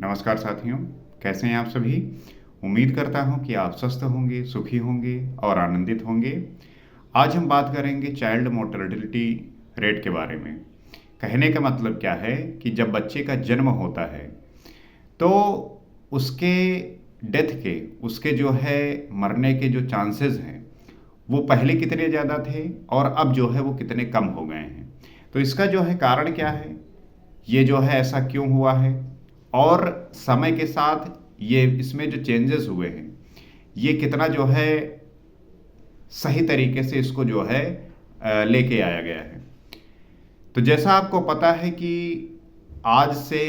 नमस्कार साथियों, कैसे हैं आप सभी? उम्मीद करता हूं कि आप स्वस्थ होंगे, सुखी होंगे और आनंदित होंगे। आज हम बात करेंगे चाइल्ड मोर्टेलिटी रेट के बारे में। कहने का मतलब क्या है कि जब बच्चे का जन्म होता है, तो उसके डेथ के, उसके जो है मरने के जो चांसेस हैं, वो पहले कितने ज़्यादा थे और अब जो है वो कितने कम हो गए हैं। तो इसका जो है कारण क्या है? ये जो है ऐसा क्यों हुआ है? और समय के साथ ये इसमें जो चेंजेस हुए हैं, ये कितना जो है सही तरीके से इसको जो है लेके आया गया है। तो जैसा आपको पता है कि आज से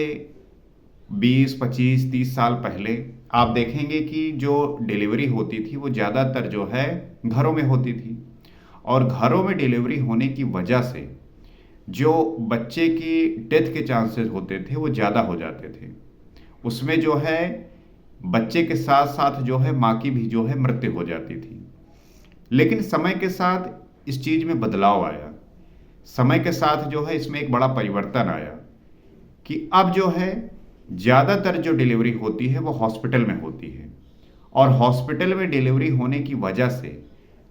20, 25, 30 साल पहले आप देखेंगे कि जो डिलीवरी होती थी वो ज़्यादातर जो है घरों में होती थी। और घरों में डिलीवरी होने की वजह से जो बच्चे की डेथ के चांसेस होते थे वो ज़्यादा हो जाते थे। उसमें जो है बच्चे के साथ साथ जो है माँ की भी जो है मृत्यु हो जाती थी। लेकिन समय के साथ इस चीज़ में बदलाव आया। समय के साथ जो है इसमें एक बड़ा परिवर्तन आया कि अब जो है ज़्यादातर जो डिलीवरी होती है वो हॉस्पिटल में होती है। और हॉस्पिटल में डिलीवरी होने की वजह से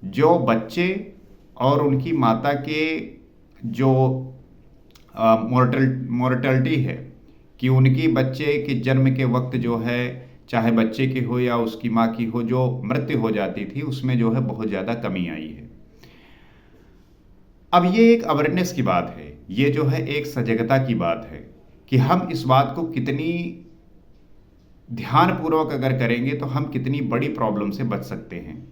जो बच्चे और उनकी माता के जो मोर्टलिटी है, कि उनकी बच्चे के जन्म के वक्त जो है, चाहे बच्चे की हो या उसकी माँ की हो, जो मृत्यु हो जाती थी उसमें जो है बहुत ज़्यादा कमी आई है। अब ये एक अवेयरनेस की बात है, ये जो है एक सजगता की बात है कि हम इस बात को कितनी ध्यानपूर्वक अगर करेंगे तो हम कितनी बड़ी प्रॉब्लम से बच सकते हैं।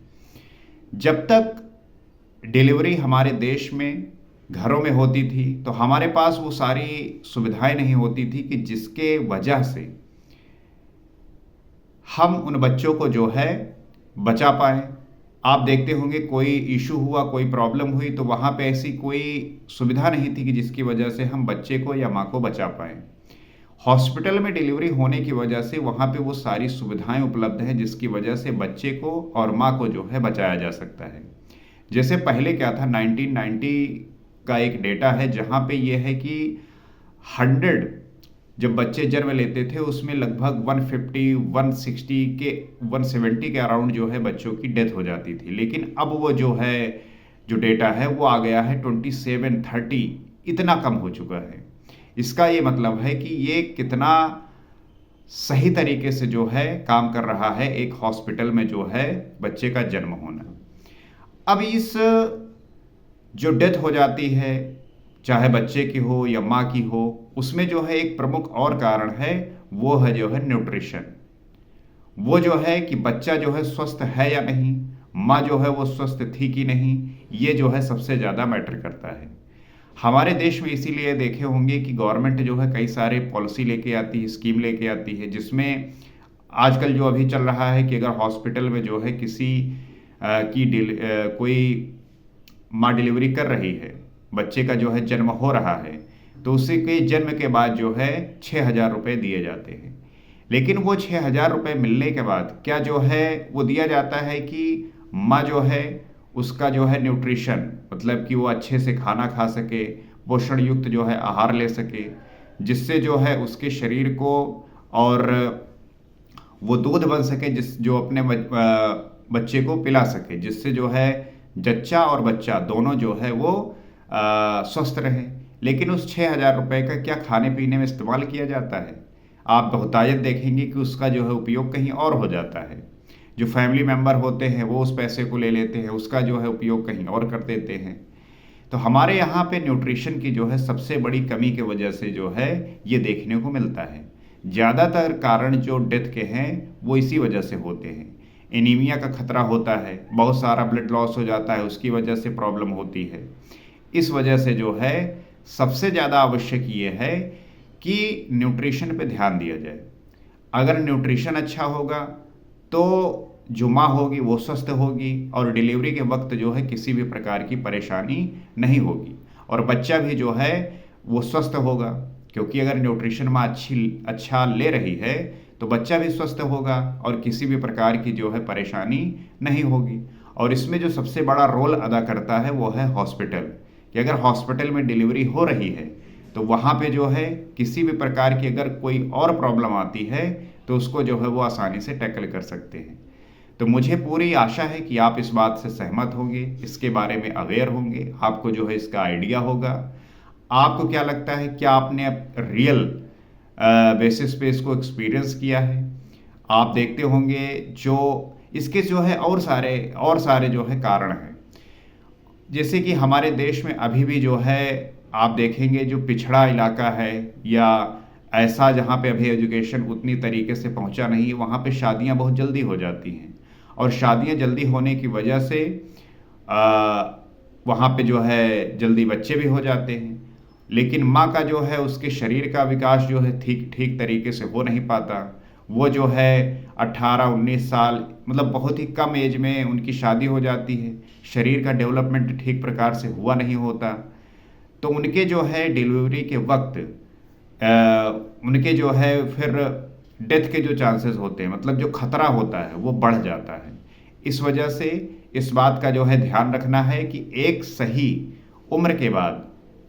जब तक डिलीवरी हमारे देश में घरों में होती थी तो हमारे पास वो सारी सुविधाएं नहीं होती थी कि जिसके वजह से हम उन बच्चों को जो है बचा पाए। आप देखते होंगे कोई इशू हुआ, कोई प्रॉब्लम हुई तो वहाँ पे ऐसी कोई सुविधा नहीं थी कि जिसकी वजह से हम बच्चे को या माँ को बचा पाए। हॉस्पिटल में डिलीवरी होने की वजह से वहाँ पे वो सारी सुविधाएं उपलब्ध हैं जिसकी वजह से बच्चे को और माँ को जो है बचाया जा सकता है। जैसे पहले क्या था, 1990 का एक डेटा है जहाँ पे ये है कि 100 जब बच्चे जन्म लेते थे उसमें लगभग 150, 160 के 170 के अराउंड जो है बच्चों की डेथ हो जाती थी। लेकिन अब वो जो है जो डेटा है वो आ गया है 27, 30, इतना कम हो चुका है। इसका ये मतलब है कि ये कितना सही तरीके से जो है काम कर रहा है एक हॉस्पिटल में जो है बच्चे का जन्म होना। अब इस जो डेथ हो जाती है, चाहे बच्चे की हो या माँ की हो, उसमें जो है एक प्रमुख और कारण है, वो है जो है न्यूट्रिशन। वो जो है कि बच्चा जो है स्वस्थ है या नहीं, माँ जो है वो स्वस्थ थी कि नहीं, ये जो है सबसे ज़्यादा मैटर करता है। हमारे देश में इसीलिए देखे होंगे कि गवर्नमेंट जो है कई सारे पॉलिसी लेके आती है, स्कीम लेके आती है, जिसमें आजकल जो अभी चल रहा है कि अगर हॉस्पिटल में जो है किसी कोई माँ डिलीवरी कर रही है, बच्चे का जो है जन्म हो रहा है, तो उसी के जन्म के बाद जो है 6,000 रुपये दिए जाते हैं। लेकिन वो 6,000 रुपये मिलने के बाद क्या जो है वो दिया जाता है कि माँ जो है उसका जो है न्यूट्रिशन, मतलब कि वो अच्छे से खाना खा सके, पोषण युक्त जो है आहार ले सके, जिससे जो है उसके शरीर को और वो दूध बन सके, जिस जो अपने बच्चे को पिला सके, जिससे जो है जच्चा और बच्चा दोनों जो है वो स्वस्थ रहे। लेकिन उस 6,000 रुपये का क्या खाने पीने में इस्तेमाल किया जाता है? आप बहुतायत देखेंगे कि उसका जो है उपयोग कहीं और हो जाता है। जो फैमिली मेंबर होते हैं वो उस पैसे को ले लेते हैं, उसका जो है उपयोग कहीं और कर देते हैं। तो हमारे यहाँ पे न्यूट्रिशन की जो है सबसे बड़ी कमी की वजह से जो है ये देखने को मिलता है। ज़्यादातर कारण जो डेथ के हैं वो इसी वजह से होते हैं। एनीमिया का खतरा होता है, बहुत सारा ब्लड लॉस हो जाता है, उसकी वजह से प्रॉब्लम होती है। इस वजह से जो है सबसे ज़्यादा आवश्यक ये है कि न्यूट्रिशन पे ध्यान दिया जाए। अगर न्यूट्रिशन अच्छा होगा तो जो माँ होगी वो स्वस्थ होगी और डिलीवरी के वक्त जो है किसी भी प्रकार की परेशानी नहीं होगी, और बच्चा भी जो है वो स्वस्थ होगा, क्योंकि अगर न्यूट्रिशन माँ अच्छा ले रही है तो बच्चा भी स्वस्थ होगा और किसी भी प्रकार की जो है परेशानी नहीं होगी। और इसमें जो सबसे बड़ा रोल अदा करता है वो है हॉस्पिटल, कि अगर हॉस्पिटल में डिलीवरी हो रही है तो वहाँ पे जो है किसी भी प्रकार की अगर कोई और प्रॉब्लम आती है तो उसको जो है वो आसानी से टैकल कर सकते हैं। तो मुझे पूरी आशा है कि आप इस बात से सहमत होंगे, इसके बारे में अवेयर होंगे, आपको जो है इसका आइडिया होगा। आपको क्या लगता है, क्या आपने रियल बेसिस पे इसको एक्सपीरियंस किया है? आप देखते होंगे जो इसके जो है और सारे जो है कारण हैं। जैसे कि हमारे देश में अभी भी जो है आप देखेंगे जो पिछड़ा इलाका है या ऐसा जहाँ पे अभी एजुकेशन उतनी तरीके से पहुँचा नहीं है, वहाँ पे शादियाँ बहुत जल्दी हो जाती हैं और शादियाँ जल्दी होने की वजह से वहाँ पे जो है जल्दी बच्चे भी हो जाते हैं। लेकिन माँ का जो है उसके शरीर का विकास जो है ठीक ठीक तरीके से हो नहीं पाता। वो जो है 18-19 साल मतलब बहुत ही कम एज में उनकी शादी हो जाती है। शरीर का डेवलपमेंट ठीक प्रकार से हुआ नहीं होता, तो उनके जो है डिलीवरी के वक्त उनके जो है फिर डेथ के जो चांसेस होते हैं, मतलब जो खतरा होता है वो बढ़ जाता है। इस वजह से इस बात का जो है ध्यान रखना है कि एक सही उम्र के बाद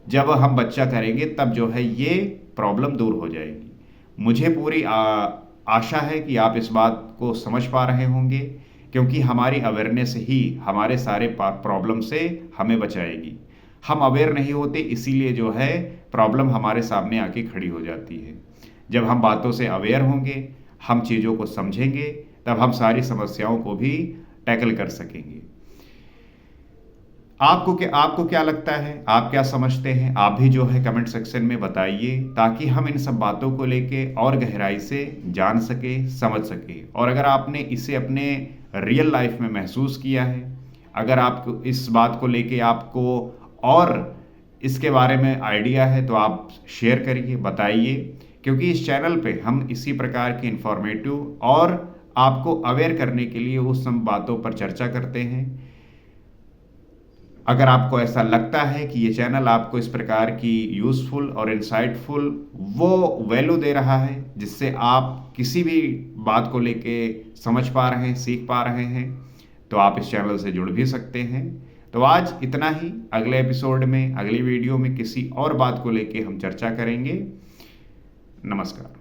जब हम बच्चा करेंगे तब जो है ये प्रॉब्लम दूर हो जाएगी। मुझे पूरी आशा है कि आप इस बात को समझ पा रहे होंगे, क्योंकि हमारी अवेयरनेस ही हमारे सारे प्रॉब्लम से हमें बचाएगी। हम अवेयर नहीं होते, इसीलिए जो है प्रॉब्लम हमारे सामने आके खड़ी हो जाती है। जब हम बातों से अवेयर होंगे, हम चीज़ों को समझेंगे, तब हम सारी समस्याओं को भी टैकल कर सकेंगे। आपको क्या लगता है, आप क्या समझते हैं? आप भी जो है कमेंट सेक्शन में बताइए, ताकि हम इन सब बातों को लेके और गहराई से जान सके, समझ सके। और अगर आपने इसे अपने रियल लाइफ में महसूस किया है, अगर आपको इस बात को लेके आपको और इसके बारे में आइडिया है, तो आप शेयर करिए, बताइए, क्योंकि इस चैनल पे हम इसी प्रकार के इंफॉर्मेटिव और आपको अवेयर करने के लिए उस सब बातों पर चर्चा करते हैं। अगर आपको ऐसा लगता है कि ये चैनल आपको इस प्रकार की यूज़फुल और इंसाइटफुल वो वैल्यू दे रहा है जिससे आप किसी भी बात को लेके समझ पा रहे हैं, सीख पा रहे हैं, तो आप इस चैनल से जुड़ भी सकते हैं। तो आज इतना ही। अगले एपिसोड में, अगली वीडियो में किसी और बात को लेके हम चर्चा करेंगे। नमस्कार।